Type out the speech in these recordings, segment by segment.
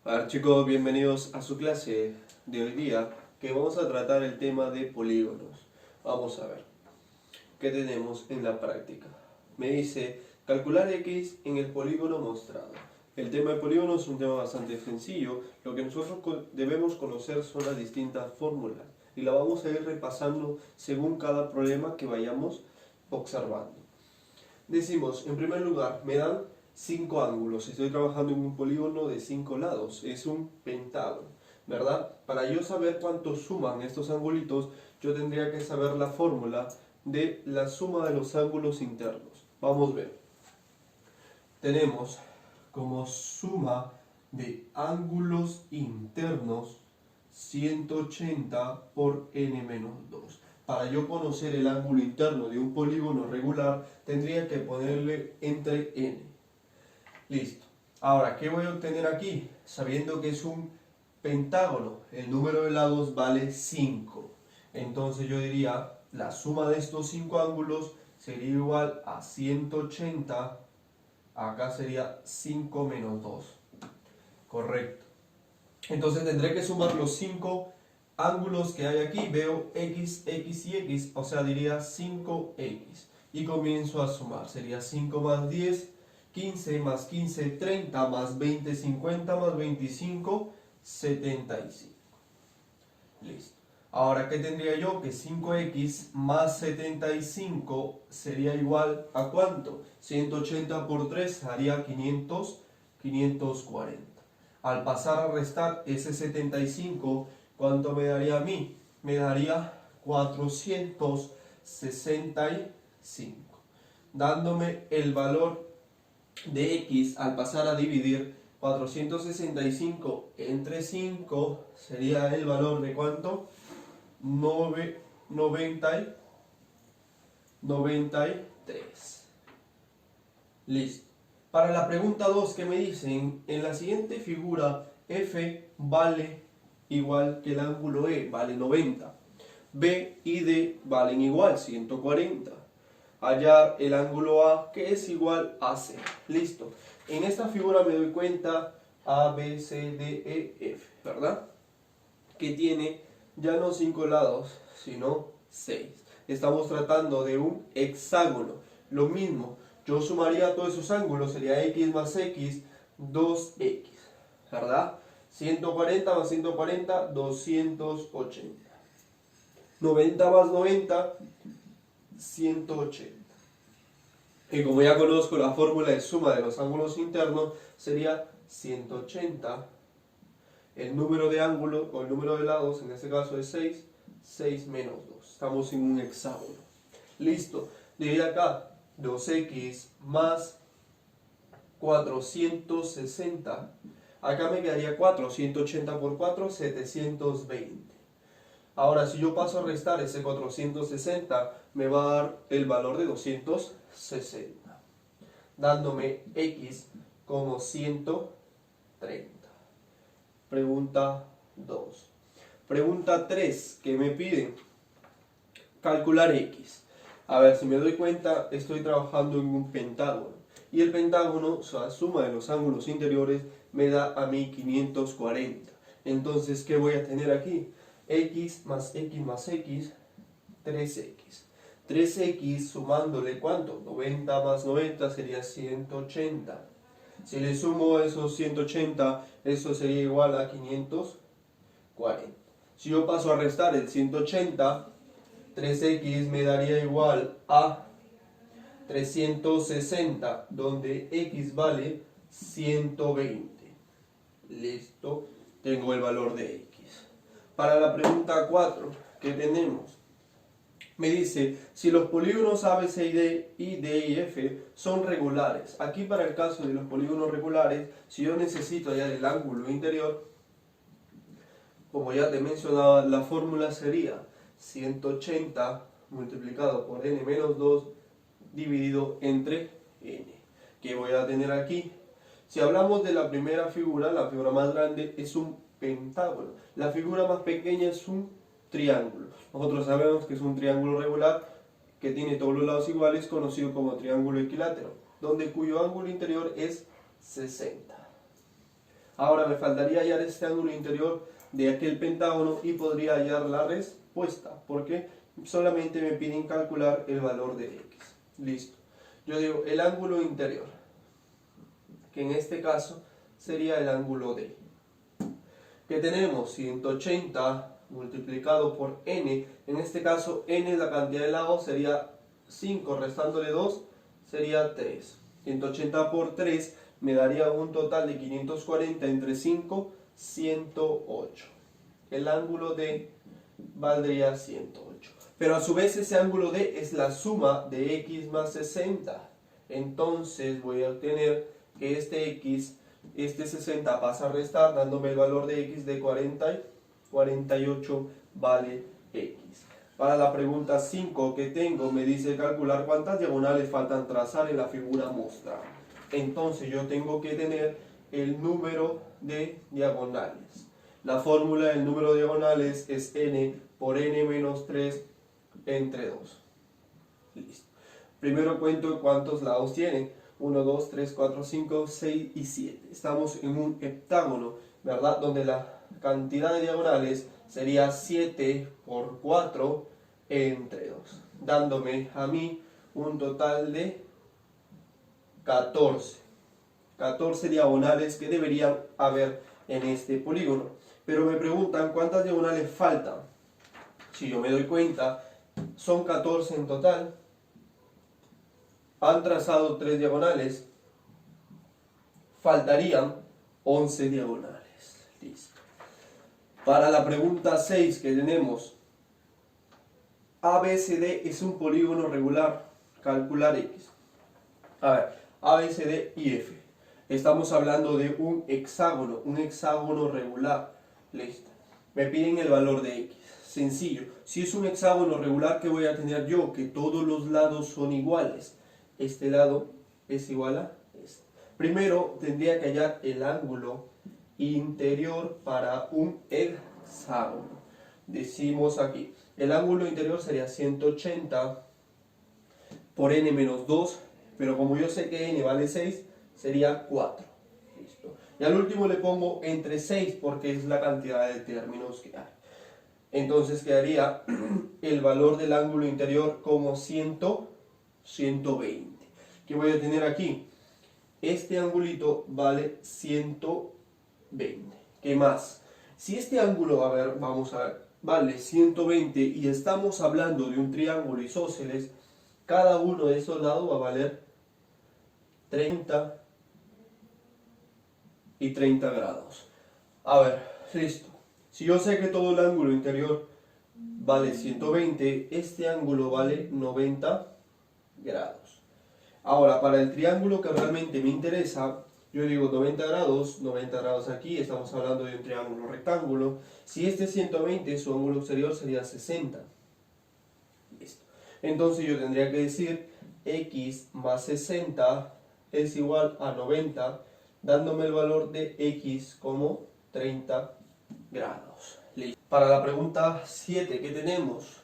A ver chicos, bienvenidos a su clase de hoy día, que vamos a tratar el tema de polígonos. Vamos a ver, ¿qué tenemos en la práctica? Me dice, calcular x en el polígono mostrado. El tema de polígonos es un tema bastante sencillo. Lo que nosotros debemos conocer son las distintas fórmulas y la vamos a ir repasando según cada problema que vayamos observando. Decimos, en primer lugar, me dan 5 ángulos. Estoy trabajando en un polígono de 5 lados. Es un pentágono, ¿verdad? Para yo saber cuánto suman estos angulitos, yo tendría que saber la fórmula de la suma de los ángulos internos. Vamos a ver. Tenemos como suma de ángulos internos 180 por n menos 2. Para yo conocer el ángulo interno de un polígono regular, tendría que ponerle entre n. Listo. Ahora, ¿qué voy a obtener aquí? Sabiendo que es un pentágono, el número de lados vale 5. Entonces yo diría, la suma de estos 5 ángulos sería igual a 180. Acá sería 5 menos 2. Correcto. Entonces tendré que sumar los 5 ángulos que hay aquí. Veo x, x y x, o sea, diría 5x. Y comienzo a sumar. Sería 5 más 10, 15 más 15, 30 más 20, 50 más 25, 75. Listo. Ahora, ¿qué tendría yo? Que 5x más 75 sería igual a ¿cuánto? 180 por 3 haría 500, 540. Al pasar a restar ese 75, ¿cuánto me daría a mí? Me daría 465, dándome el valor de x. Al pasar a dividir 465 entre 5, sería el valor de ¿cuánto? 93. Listo. Para la pregunta 2 que me dicen, en la siguiente figura f vale igual que el ángulo E, vale 90. B y D valen igual, 140. Hallar el ángulo A, que es igual a C. Listo. En esta figura me doy cuenta A, B, C, D, E, F, ¿verdad? Que tiene ya no 5 lados, sino 6. Estamos tratando de un hexágono. Lo mismo, yo sumaría todos esos ángulos, sería x más x, 2x, ¿verdad? 140 más 140, 280. 90 más 90, 180. Y como ya conozco la fórmula de suma de los ángulos internos, sería 180. El número de ángulos, o el número de lados, en este caso es 6, 6 menos 2. Estamos en un hexágono. Listo. De acá, 2x más 460. Acá me quedaría 4, 180 por 4, 720. Ahora, si yo paso a restar ese 460, me va a dar el valor de 260, dándome x como 130. Pregunta 2. Pregunta 3, que me piden calcular x. A ver, si me doy cuenta, estoy trabajando en un pentágono. Y el pentágono, o sea, la suma de los ángulos interiores, me da a mí 540. Entonces, ¿qué voy a tener aquí? X más x más x, 3x. 3x sumándole ¿cuánto? 90 más 90 sería 180. Si le sumo esos 180, eso sería igual a 540. Si yo paso a restar el 180, 3x me daría igual a 360, donde x vale 120. Listo, tengo el valor de x. Para la pregunta 4, ¿qué tenemos? Me dice, si los polígonos A, B, C y D y F son regulares. Aquí para el caso de los polígonos regulares, si yo necesito hallar el ángulo interior, como ya te mencionaba, la fórmula sería 180 multiplicado por n menos 2 dividido entre n. ¿Qué voy a tener aquí? Si hablamos de la primera figura, la figura más grande es un pentágono. La figura más pequeña es un triángulo. Nosotros sabemos que es un triángulo regular que tiene todos los lados iguales, conocido como triángulo equilátero, cuyo ángulo interior es 60. Ahora me faltaría hallar este ángulo interior de aquel pentágono y podría hallar la respuesta, porque solamente me piden calcular el valor de x. Listo. Yo digo el ángulo interior, que en este caso sería el ángulo D. Que tenemos 180 multiplicado por n, en este caso n es la cantidad de lados, sería 5, restándole 2, sería 3. 180 por 3 me daría un total de 540 entre 5, 108. El ángulo D valdría 108. Pero a su vez ese ángulo D es la suma de x más 60. Entonces voy a obtener que este 60 pasa a restar, dándome el valor de x de 48 vale x. Para la pregunta 5 que tengo, me dice calcular cuántas diagonales faltan trazar en la figura mostrada. Entonces yo tengo que tener el número de diagonales. La fórmula del número de diagonales es n por n menos 3 entre 2. Listo. Primero cuento cuántos lados tienen. 1, 2, 3, 4, 5, 6 y 7. Estamos en un heptágono, ¿verdad? Donde la cantidad de diagonales sería 7 por 4 entre 2. Dándome a mí un total de 14. 14 diagonales que deberían haber en este polígono. Pero me preguntan cuántas diagonales faltan. Si yo me doy cuenta, son 14 en total. Han trazado 3 diagonales. Faltarían 11 diagonales. Listo. Para la pregunta 6 que tenemos, ABCD es un polígono regular. Calcular X. A ver, ABCD y F. Estamos hablando de un hexágono regular. Listo. Me piden el valor de X. Sencillo. Si es un hexágono regular, ¿qué voy a tener yo? Que todos los lados son iguales. Este lado es igual a este. Primero tendría que hallar el ángulo interior para un hexágono. Decimos aquí, el ángulo interior sería 180 por n menos 2, pero como yo sé que n vale 6, sería 4. Listo. Y al último le pongo entre 6 porque es la cantidad de términos que hay. Entonces quedaría el valor del ángulo interior como 120. ¿Qué voy a tener aquí? Este angulito vale 120. ¿Qué más? Si este ángulo, a ver, vamos a ver, vale 120 y estamos hablando de un triángulo isósceles, cada uno de esos lados va a valer 30 y 30 grados. A ver, listo. Si yo sé que todo el ángulo interior vale 120, este ángulo vale 90 grados. Ahora, para el triángulo que realmente me interesa, yo digo 90 grados aquí, estamos hablando de un triángulo rectángulo. Si este es 120, su ángulo exterior sería 60. Listo. Entonces yo tendría que decir x más 60 es igual a 90, dándome el valor de x como 30 grados. Listo. Para la pregunta 7 que tenemos,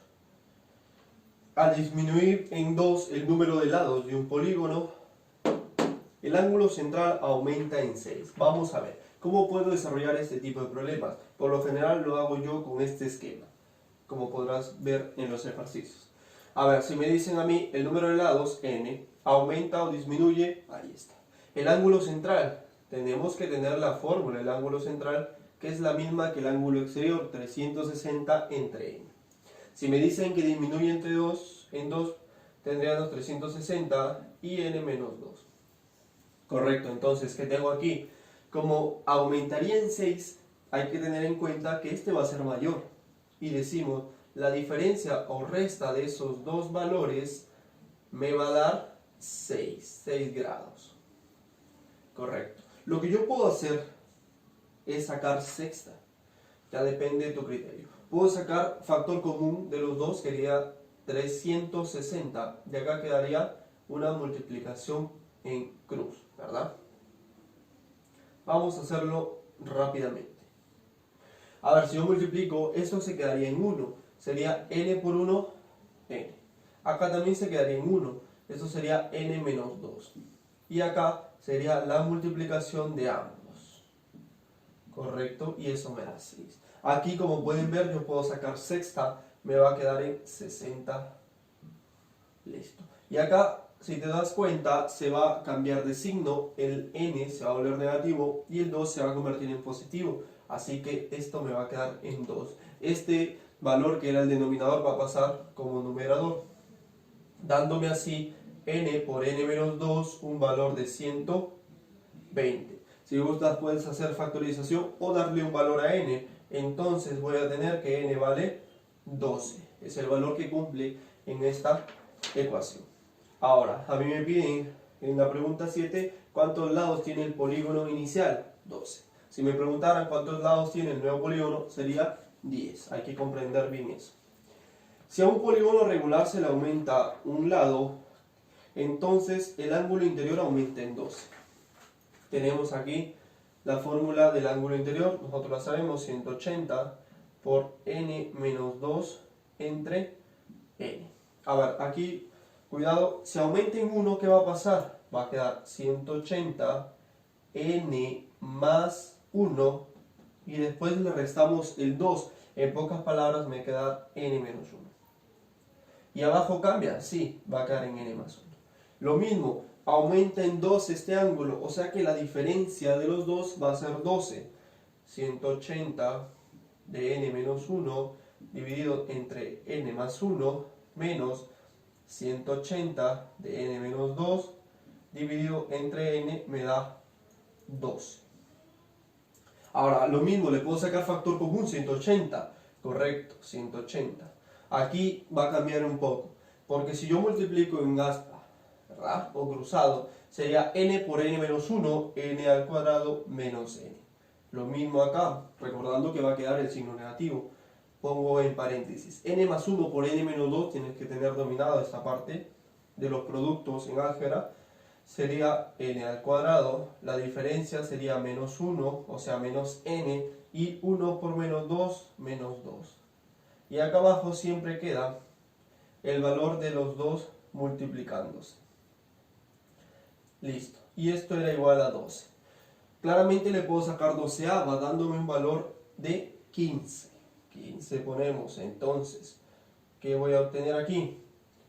al disminuir en 2 el número de lados de un polígono, el ángulo central aumenta en 6. Vamos a ver, ¿cómo puedo desarrollar este tipo de problemas? Por lo general lo hago yo con este esquema, como podrás ver en los ejercicios. A ver, si me dicen a mí el número de lados, n, aumenta o disminuye, ahí está. El ángulo central, tenemos que tener la fórmula del ángulo central, que es la misma que el ángulo exterior, 360 entre n. Si me dicen que disminuye entre 2, en 2 tendríamos 360 y n menos 2. Correcto, entonces, ¿qué tengo aquí? Como aumentaría en 6, hay que tener en cuenta que este va a ser mayor. Y decimos, la diferencia o resta de esos dos valores me va a dar 6 grados. Correcto. Lo que yo puedo hacer es sacar sexta. Ya depende de tu criterio. Puedo sacar factor común de los dos, que sería 360. De acá quedaría una multiplicación en cruz, ¿verdad? Vamos a hacerlo rápidamente. A ver, si yo multiplico, esto se quedaría en 1. Sería n por 1, n. Acá también se quedaría en 1. Esto sería n menos 2. Y acá sería la multiplicación de ambos. Correcto, y eso me da 6. Aquí, como pueden ver, yo puedo sacar sexta, me va a quedar en 60. Listo. Y acá, si te das cuenta, se va a cambiar de signo, el n se va a volver negativo y el 2 se va a convertir en positivo. Así que esto me va a quedar en 2. Este valor que era el denominador va a pasar como numerador, dándome así n por n menos 2 un valor de 120. Si gustas puedes hacer factorización o darle un valor a n. Entonces voy a tener que n vale 12. Es el valor que cumple en esta ecuación. Ahora, a mí me piden en la pregunta 7 cuántos lados tiene el polígono inicial. 12. Si me preguntaran cuántos lados tiene el nuevo polígono, sería 10. Hay que comprender bien eso. Si a un polígono regular se le aumenta un lado, entonces el ángulo interior aumenta en 12. Tenemos aquí la fórmula del ángulo interior, nosotros la sabemos, 180 por n menos 2 entre n. A ver, aquí, cuidado, si aumenta en 1, ¿qué va a pasar? Va a quedar 180 n más 1 y después le restamos el 2. En pocas palabras me queda n menos 1. Y abajo cambia, sí, va a quedar en n más 1. Lo mismo, aumenta en 2 este ángulo, o sea que la diferencia de los dos va a ser 12. 180 de n menos 1 dividido entre n más 1 menos 180 de n menos 2 dividido entre n me da 12. Ahora, lo mismo, le puedo sacar factor común, 180. Correcto, 180. Aquí va a cambiar un poco, porque si yo multiplico en aspa, ¿verdad?, o cruzado, sería n por n menos 1, n al cuadrado menos n. Lo mismo acá, recordando que va a quedar el signo negativo. Pongo en paréntesis, n más 1 por n menos 2, tienes que tener dominado esta parte de los productos en álgebra, sería n al cuadrado, la diferencia sería menos 1, o sea menos n, y 1 por menos 2, menos 2. Y acá abajo siempre queda el valor de los dos multiplicándose. Listo. Y esto era igual a 12. Claramente le puedo sacar 12ava dándome un valor de 15. 15 ponemos. Entonces, ¿qué voy a obtener aquí?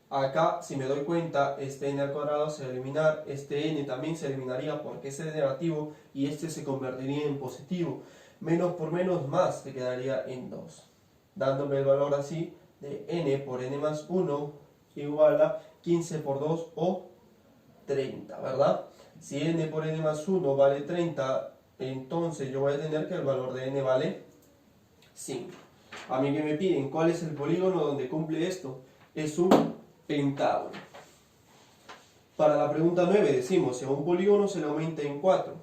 Acá, si me doy cuenta, este n al cuadrado se va a eliminar. Este n también se eliminaría porque ese es negativo y este se convertiría en positivo. Menos por menos más se quedaría en 2. Dándome el valor así de n por n más 1 igual a 15 por 2 o 30, ¿verdad? Si n por n más 1 vale 30, entonces yo voy a tener que el valor de n vale 5. A mí que me piden cuál es el polígono donde cumple esto, es un pentágono. Para la pregunta 9 decimos, si a un polígono se le aumenta en 4,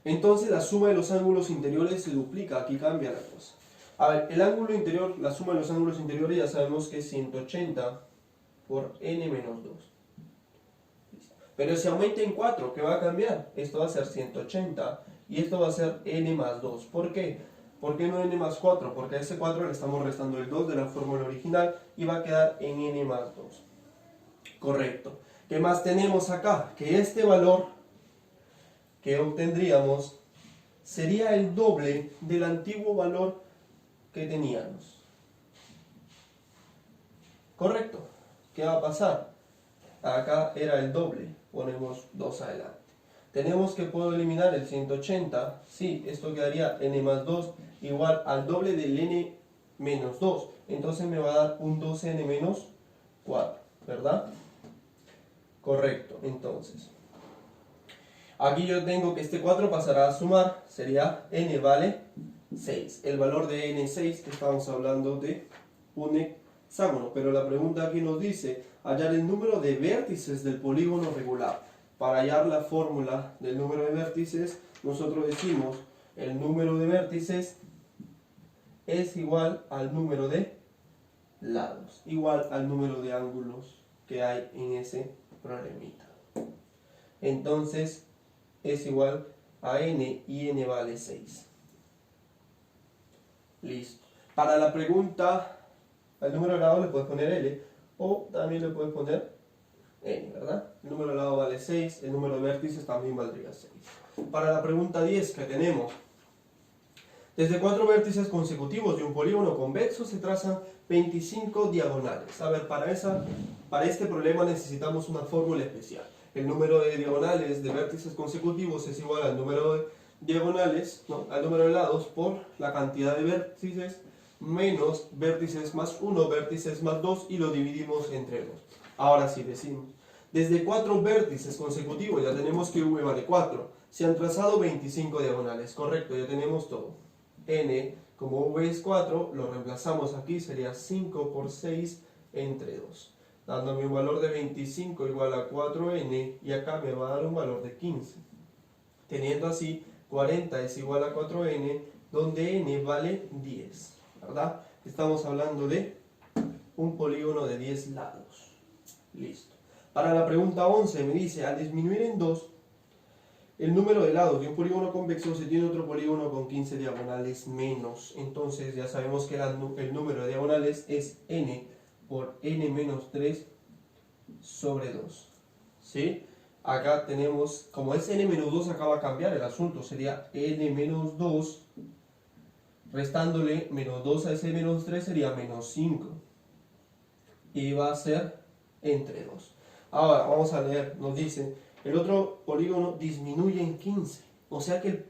entonces la suma de los ángulos interiores se duplica, aquí cambia la cosa. A ver, el ángulo interior, la suma de los ángulos interiores ya sabemos que es 180 por n menos 2. Pero si aumenta en 4, ¿qué va a cambiar? Esto va a ser 180 y esto va a ser n más 2. ¿Por qué? ¿Por qué no n más 4? Porque a ese 4 le estamos restando el 2 de la fórmula original y va a quedar en n más 2. Correcto. ¿Qué más tenemos acá? Que este valor que obtendríamos sería el doble del antiguo valor que teníamos. Correcto. ¿Qué va a pasar? Acá era el doble, ponemos 2 adelante. Tenemos que puedo eliminar el 180, sí, esto quedaría n más 2 igual al doble del n menos 2. Entonces me va a dar un 2n menos 4, ¿verdad? Correcto, entonces. Aquí yo tengo que este 4 pasará a sumar, sería n vale 6. El valor de n6, que estamos hablando de un hexágono, pero la pregunta aquí nos dice hallar el número de vértices del polígono regular. Para hallar la fórmula del número de vértices, nosotros decimos el número de vértices es igual al número de lados, igual al número de ángulos que hay en ese problemita. Entonces es igual a n y n vale 6. Listo. Para la pregunta, al número de lados le puedes poner L o también le puedes poner n, ¿verdad? El número de lado vale 6, el número de vértices también valdría 6. Para la pregunta 10 que tenemos, desde 4 vértices consecutivos de un polígono convexo se trazan 25 diagonales. A ver, para este problema necesitamos una fórmula especial. El número de diagonales de vértices consecutivos es igual al número de diagonales, no, al número de lados por la cantidad de vértices menos vértices más 1, vértices más 2 y lo dividimos entre 2. Ahora sí decimos, desde 4 vértices consecutivos ya tenemos que v vale 4. Se han trazado 25 diagonales, correcto, ya tenemos todo. N, como v es 4, lo reemplazamos aquí, sería 5 por 6 entre 2. Dándome un valor de 25 igual a 4n y acá me va a dar un valor de 15. Teniendo así 40 es igual a 4n, donde n vale 10, ¿verdad? Estamos hablando de un polígono de 10 lados. Listo. Para la pregunta 11 me dice, al disminuir en 2 el número de lados de un polígono convexo, se tiene otro polígono con 15 diagonales menos. Entonces ya sabemos que el número de diagonales es n por n menos 3 sobre 2. ¿Sí? Acá tenemos, como es n menos 2, acá va a cambiar el asunto. Sería n menos 2, restándole menos 2 a ese menos 3 sería menos 5. Y va a ser entre 2. Ahora, vamos a leer, nos dice, el otro polígono disminuye en 15. O sea que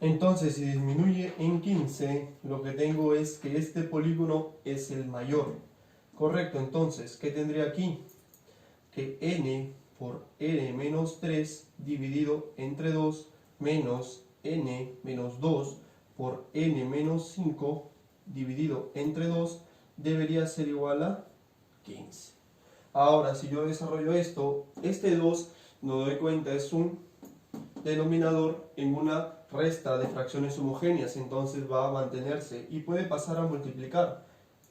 entonces, si disminuye en 15, lo que tengo es que este polígono es el mayor. Correcto, entonces, ¿qué tendré aquí? Que n por n menos 3 dividido entre 2 menos n menos 2 por n menos 5 dividido entre 2 debería ser igual a 15. Ahora, si yo desarrollo esto, este 2, me doy cuenta, es un denominador en una resta de fracciones homogéneas, entonces va a mantenerse y puede pasar a multiplicar.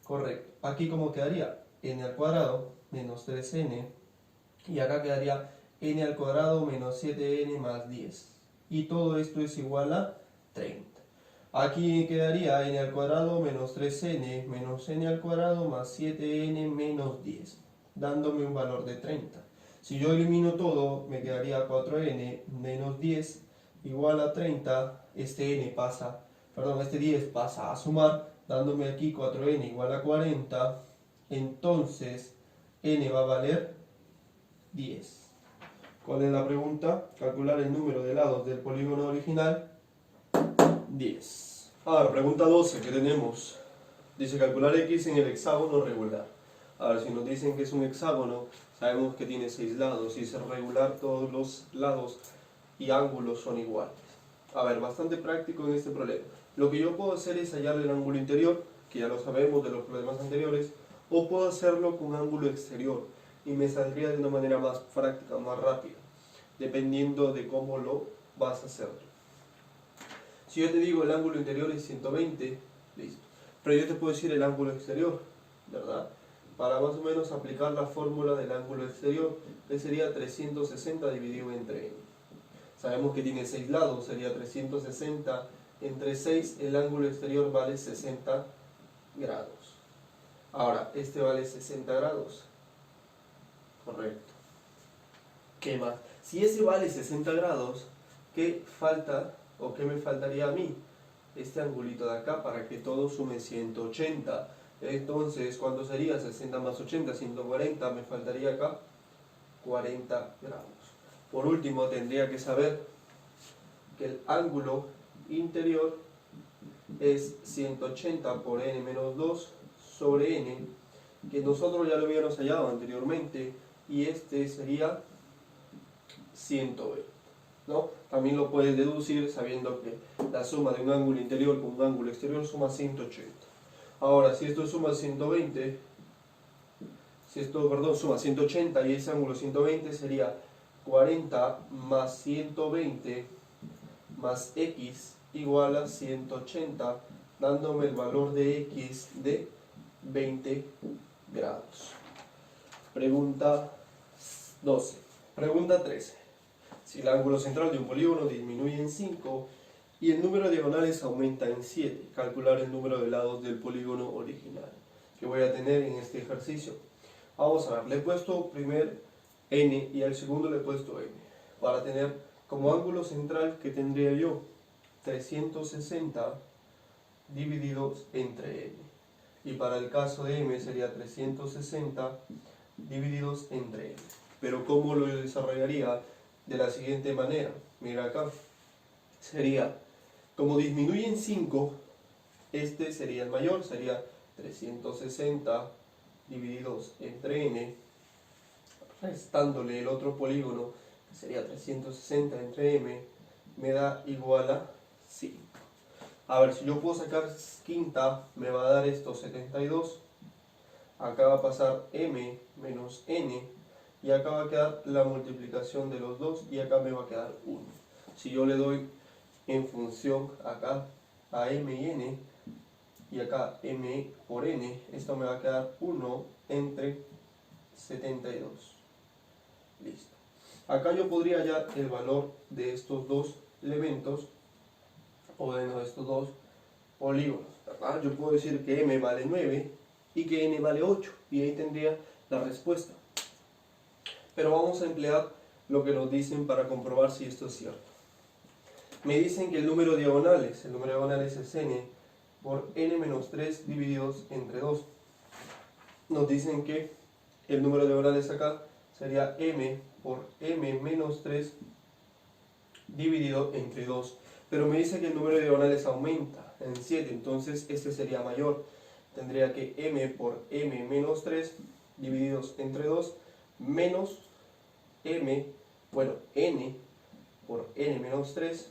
Correcto. Aquí como quedaría n al cuadrado menos 3n y acá quedaría n al cuadrado menos 7n más 10. Y todo esto es igual a 30. Aquí quedaría n al cuadrado menos 3n menos n al cuadrado más 7n menos 10, dándome un valor de 30. Si yo elimino todo, me quedaría 4n menos 10 igual a 30. Este 10 pasa a sumar, dándome aquí 4n igual a 40. Entonces, n va a valer 10. ¿Cuál es la pregunta? Calcular el número de lados del polígono original. 10. Ahora, pregunta 12 que tenemos. Dice calcular x en el hexágono regular. Ahora, si nos dicen que es un hexágono, sabemos que tiene 6 lados. Y es regular, todos los lados y ángulos son iguales. A ver, bastante práctico en este problema. Lo que yo puedo hacer es hallar el ángulo interior, que ya lo sabemos de los problemas anteriores, o puedo hacerlo con ángulo exterior y me saldría de una manera más práctica, más rápida, dependiendo de cómo lo vas a hacer. Si yo te digo el ángulo interior es 120, listo. Pero yo te puedo decir el ángulo exterior, ¿verdad? Para más o menos aplicar la fórmula del ángulo exterior, que sería 360 dividido entre n. Sabemos que tiene 6 lados, sería 360 entre 6, el ángulo exterior vale 60 grados. Ahora, este vale 60 grados. Correcto. ¿Qué más? Si ese vale 60 grados, ¿qué falta o qué me faltaría a mí? Este angulito de acá para que todo sume 180. Entonces, ¿cuánto sería? 60 más 80, 140. Me faltaría acá 40 grados. Por último, tendría que saber que el ángulo interior es 180 por n menos 2 sobre n, que nosotros ya lo habíamos hallado anteriormente, y este sería 120, ¿no? También lo puedes deducir sabiendo que la suma de un ángulo interior con un ángulo exterior suma 180. Ahora, si esto suma 120, suma 180 y ese ángulo 120 sería 40 más 120 más x igual a 180, dándome el valor de x de 20 grados. Pregunta 12. Pregunta 13. Si el ángulo central de un polígono disminuye en 5 y el número de diagonales aumenta en 7, calcular el número de lados del polígono original que voy a tener en este ejercicio. Vamos a ver, le he puesto primer n y al segundo le he puesto n para tener Como ángulo central, ¿qué tendría yo? 360 divididos entre m. Y para el caso de m sería 360 divididos entre m. Pero ¿cómo lo desarrollaría? De la siguiente manera. Mira acá. Sería, como disminuyen 5, este sería el mayor, sería 360 divididos entre n, restándole el otro polígono, que sería 360 entre m, me da igual a 5. A ver, si yo puedo sacar quinta, me va a dar esto 72. Acá va a pasar m menos n, y acá va a quedar la multiplicación de los dos, y acá me va a quedar 1. Si yo le doy en función acá a m y n, y acá m por n, esto me va a quedar 1 entre 72. Listo. Acá yo podría hallar el valor de estos dos elementos, o de estos dos polígonos, ¿verdad? Yo puedo decir que m vale 9 y que n vale 8, y ahí tendría la respuesta. Pero vamos a emplear lo que nos dicen para comprobar si esto es cierto. Me dicen que el número de diagonales es n por n menos 3 divididos entre 2. Nos dicen que el número de diagonales acá sería m por m menos 3 dividido entre 2. Pero me dice que el número de diagonales aumenta en 7, entonces este sería mayor. Tendría que m por m menos 3 divididos entre 2 menos n por n menos 3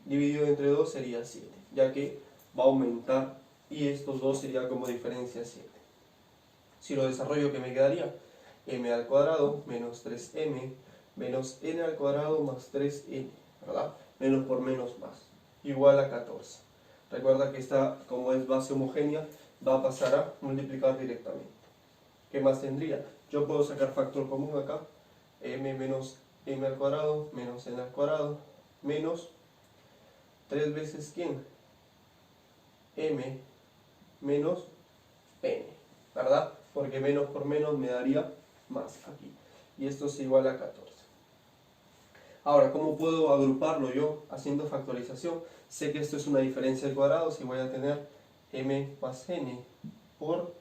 dividido entre 2 sería 7, ya que va a aumentar y estos dos sería como diferencia 7. Si lo desarrollo, ¿qué me quedaría? M al cuadrado menos 3m menos n al cuadrado más 3n, ¿verdad? Menos por menos más, igual a 14. Recuerda que esta, como es base homogénea, va a pasar a multiplicar directamente. ¿Qué más tendría? Yo puedo sacar factor común acá, m menos m al cuadrado menos n al cuadrado menos 3 veces ¿quién? M menos n, ¿verdad? Porque menos por menos me daría más aquí. Y esto es igual a 14. Ahora, ¿cómo puedo agruparlo yo haciendo factorización? Sé que esto es una diferencia de cuadrados y voy a tener m más n por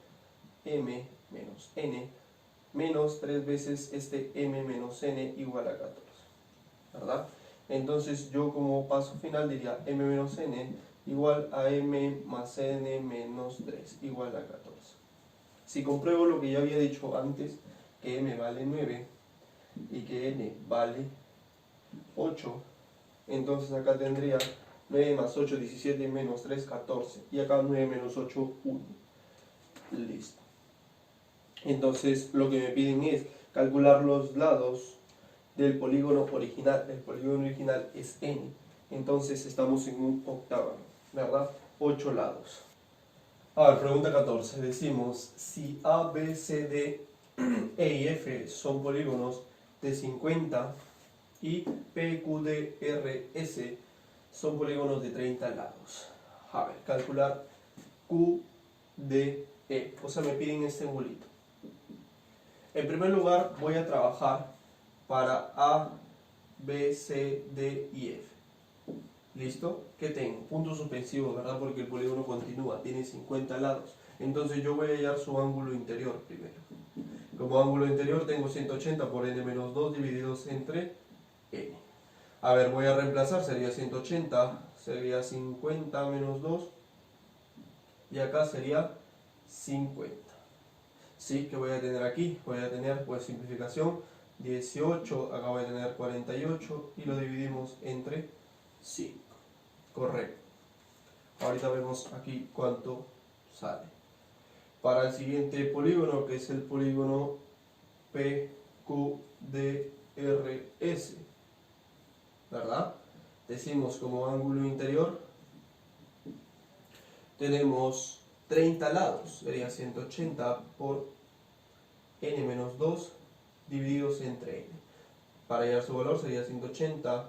m menos n menos 3 veces este m menos n igual a 14, ¿verdad? Entonces yo como paso final diría m menos n igual a m más n menos 3 igual a 14. Si compruebo lo que ya había dicho antes, que m vale 9 y que n vale 8, entonces acá tendría 9 más 8, 17 menos 3, 14. Y acá 9 menos 8, 1. Listo. Entonces lo que me piden es calcular los lados del polígono original. El polígono original es n. Entonces estamos en un octavo, ¿verdad? 8 lados. A ver, pregunta 14. Decimos, si A, B, C, D, E y F son polígonos de 50 y P, Q, D, R, S son polígonos de 30 lados. A ver, calcular Q, D, E. O sea, me piden este angulito. En primer lugar, voy a trabajar para A, B, C, D y F. ¿Listo? ¿Qué tengo? Puntos suspensivos, ¿verdad? Porque el polígono continúa, tiene 50 lados. Entonces yo voy a hallar su ángulo interior primero. Como ángulo interior tengo 180 por n menos 2 divididos entre n. A ver, voy a reemplazar, sería 180, sería 50 menos 2, y acá sería 50. ¿Sí? ¿Qué voy a tener aquí? Voy a tener, pues, simplificación, 18, acá voy a tener 48, y lo dividimos entre 5. Correcto. Ahorita vemos aquí cuánto sale. Para el siguiente polígono, que es el polígono PQDRS, ¿verdad? Decimos como ángulo interior tenemos 30 lados, sería 180 por n menos 2 divididos entre n. Para hallar su valor sería 180,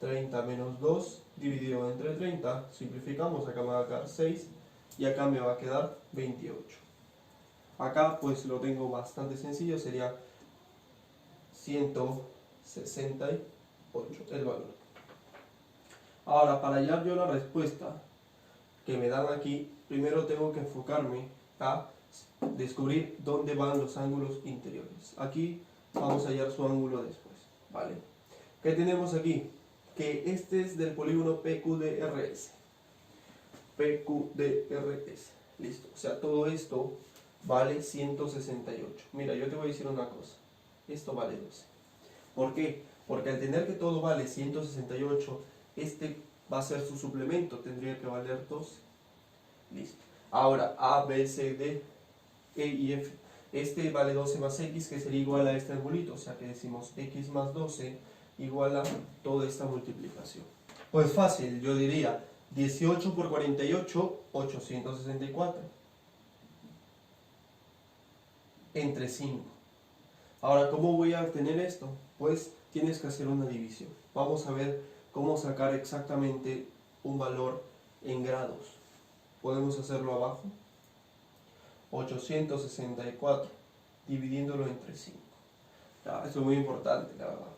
30 menos 2 dividido entre 30, simplificamos, acá me va a quedar 6 y acá me va a quedar 28. Acá pues lo tengo bastante sencillo, sería 160 8 el valor. Ahora, para hallar yo la respuesta que me dan aquí, primero tengo que enfocarme a descubrir dónde van los ángulos interiores. Aquí vamos a hallar su ángulo después, ¿vale? ¿Qué tenemos aquí? Que este es del polígono PQDRS. PQDRS. Listo. O sea, todo esto vale 168. Mira, yo te voy a decir una cosa. Esto vale 12. ¿Por qué? Porque al tener que todo vale 168, este va a ser su suplemento. Tendría que valer 12. Listo. Ahora, A, B, C, D, E y F. Este vale 12 más X, que sería igual a este angulito. O sea que decimos X más 12 igual a toda esta multiplicación. Pues fácil, yo diría 18 por 48, 864. Entre 5. Ahora, ¿cómo voy a obtener esto? Pues tienes que hacer una división. Vamos a ver cómo sacar exactamente un valor en grados. Podemos hacerlo abajo. 864 dividiéndolo entre 5. Esto es muy importante, la verdad.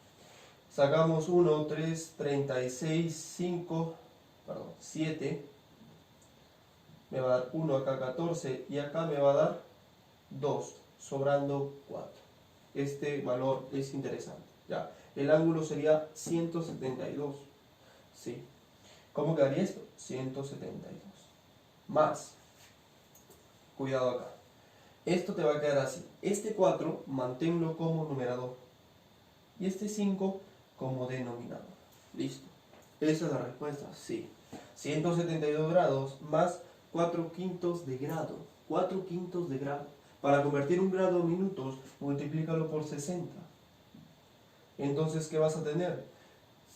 Sacamos 1, 3, 36, 5, perdón, 7. Me va a dar 1 acá, 14. Y acá me va a dar 2, sobrando 4. Este valor es interesante. Ya. El ángulo sería 172. ¿Sí? ¿Cómo quedaría esto? 172. Más. Cuidado acá. Esto te va a quedar así. Este 4 manténlo como numerador. Y este 5 como denominador. Listo. ¿Esa es la respuesta? Sí. 172 grados más 4 quintos de grado. 4 quintos de grado. Para convertir un grado en minutos, multiplícalo por 60. Entonces, ¿qué vas a tener?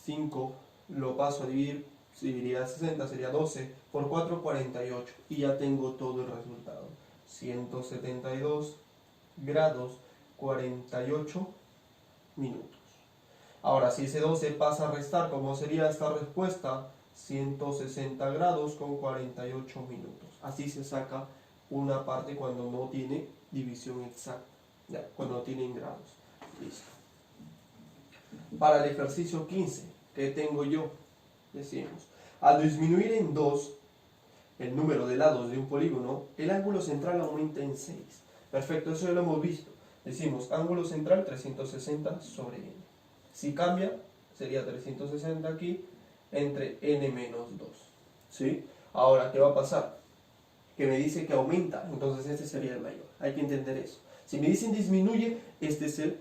5 lo paso a dividir, dividiría 60, sería 12, por 4, 48. Y ya tengo todo el resultado. 172 grados, 48 minutos. Ahora, si ese 12 pasa a restar, ¿cómo sería esta respuesta? 160 grados con 48 minutos. Así se saca una parte cuando no tiene división exacta, ya, cuando no tiene grados. Listo. Para el ejercicio 15, ¿qué tengo yo? Decimos, al disminuir en 2 el número de lados de un polígono, el ángulo central aumenta en 6. Perfecto, eso ya lo hemos visto. Decimos, ángulo central 360 sobre n. Si cambia, sería 360 aquí entre n menos 2. ¿Sí? Ahora, ¿qué va a pasar? Que me dice que aumenta, entonces este sería el mayor. Hay que entender eso. Si me dicen disminuye, este es el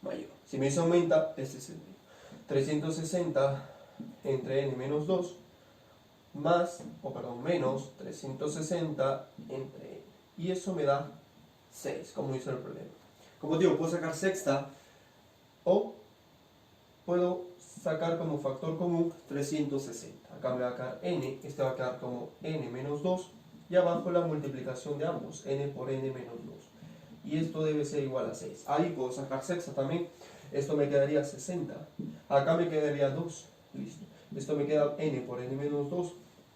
mayor. Si me dice aumenta, este es el menor. 360 entre n menos 2 más, menos 360 entre n. Y eso me da 6, como dice el problema. Como digo, puedo sacar sexta o puedo sacar como factor común 360. Acá me va a quedar n, este va a quedar como n menos 2 y abajo la multiplicación de ambos, n por n menos 2. Y esto debe ser igual a 6. Ahí puedo sacar sexta también. Esto me quedaría 60. Acá me quedaría 2. Listo. Esto me queda n por n menos 2.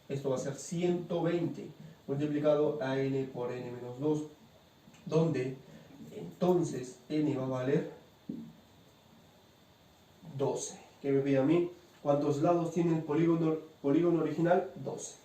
Esto va a ser 120 multiplicado a n por n menos 2. Donde entonces n va a valer 12. ¿Qué me pide a mí? ¿Cuántos lados tiene el polígono original? 12.